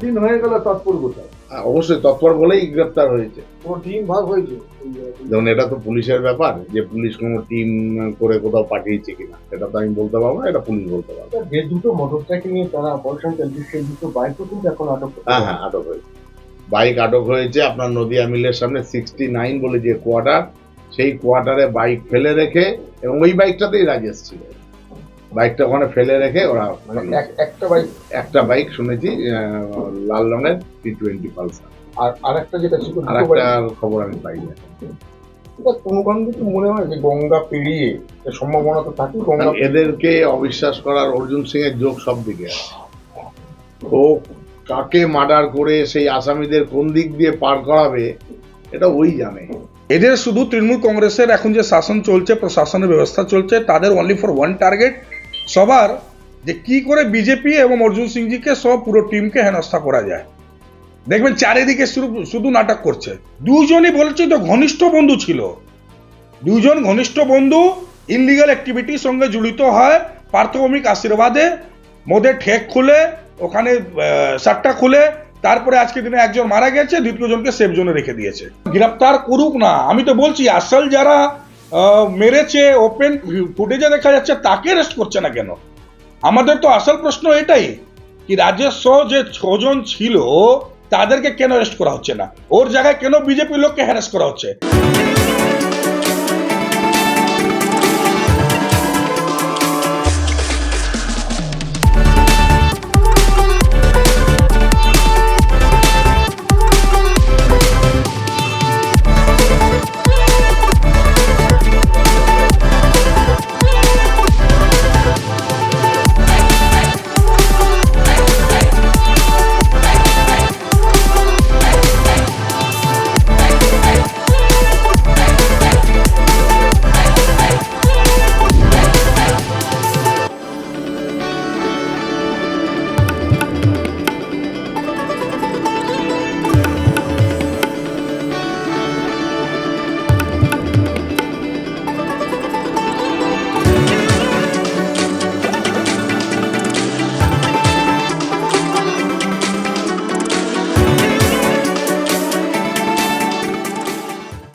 দিন হয়ে গেল, তৎপর কোথায়? অবশ্যই তৎপর বলেই গ্রেপ্তার হয়েছে। কোনো টিম ভাগ হয়েছে? যেমন এটা তো পুলিশের ব্যাপার, যে পুলিশ কোনো টিম করে কোথাও পাঠিয়েছে কিনা সেটা তো আমি বলতে পারবো না, এটা পুলিশ বলতে পারবে। যে দুটো মোটরসাইকেল নিয়ে তারা অপারেশন চালিয়েছে, সেই দুটো বাইকও কিন্তু এখন আটক করা হ্যাঁ হ্যাঁ, আটক হয়েছে। বাইক আটক হয়েছে আপনার নদিয়া মিলের সামনে 69 বলে যে কোয়ার্টার, সেই কোয়ার্টারে বাইক ফেলে রেখে, এবং ওই বাইকটাতেই রাজেশ ছিল, বাইকটা ওখানে ফেলে রেখে ওরা মানে একটা বাইক শুনেছি লাল রঙের T20 পালসার। আর একটা যেটা ছিল আর একটা খবর আমি পাই না। কোনো কারণ থেকে মনে হয় যে গঙ্গা পেরিয়ে সম্ভাবনা তো থাকে, গঙ্গা এদেরকে অবিশ্বাস করার অর্জুন সিং এর যোগ সব দিকে আছে। ও কাকে মার্ডার করে সেই আসামিদের কোন দিক দিয়ে পার করাবে এটা ওই জানে। এদের শুধু তৃণমূল কংগ্রেসের এখন যে শাসন চলছে, প্রশাসনের ব্যবস্থা চলছে, তাদের অনলি ফর ওয়ান টার্গেট সবার, যে কি করে বিজেপি এবং অর্জুন সিংজিকে সব পুরো টিমকে হেনস্থা করা যায়। দেখবেন চারিদিকে শুধু নাটক করছে। দুজনই বলছে তো ঘনিষ্ঠ বন্ধু ছিল, দুজন ঘনিষ্ঠ বন্ধু ইনলিগাল অ্যাক্টিভিটির সঙ্গে জড়িত হয়, পার্থভৌমিক আশীর্বাদে মদের ঠেক খুলে ওখানে সাট্টা খুলে, তারপরে আজকে দিনে একজন মারা গেছে, দ্বিতীয় জনকে সেফ জোনে রেখে দিয়েছে। গ্রেপ্তার করুক না, আমি তো বলছি আসল যারা মেরেছে ওপেন ফুটেজে দেখা যাচ্ছে, তাকে অ্যারেস্ট করছে না কেন? আমাদের তো আসল প্রশ্ন এটাই, কি রাজেশ যে 6 জন ছিল তাদেরকে কেন অ্যারেস্ট করা হচ্ছে না, ওর জায়গায় কেন বিজেপি লোককে হ্যারাস করা হচ্ছে।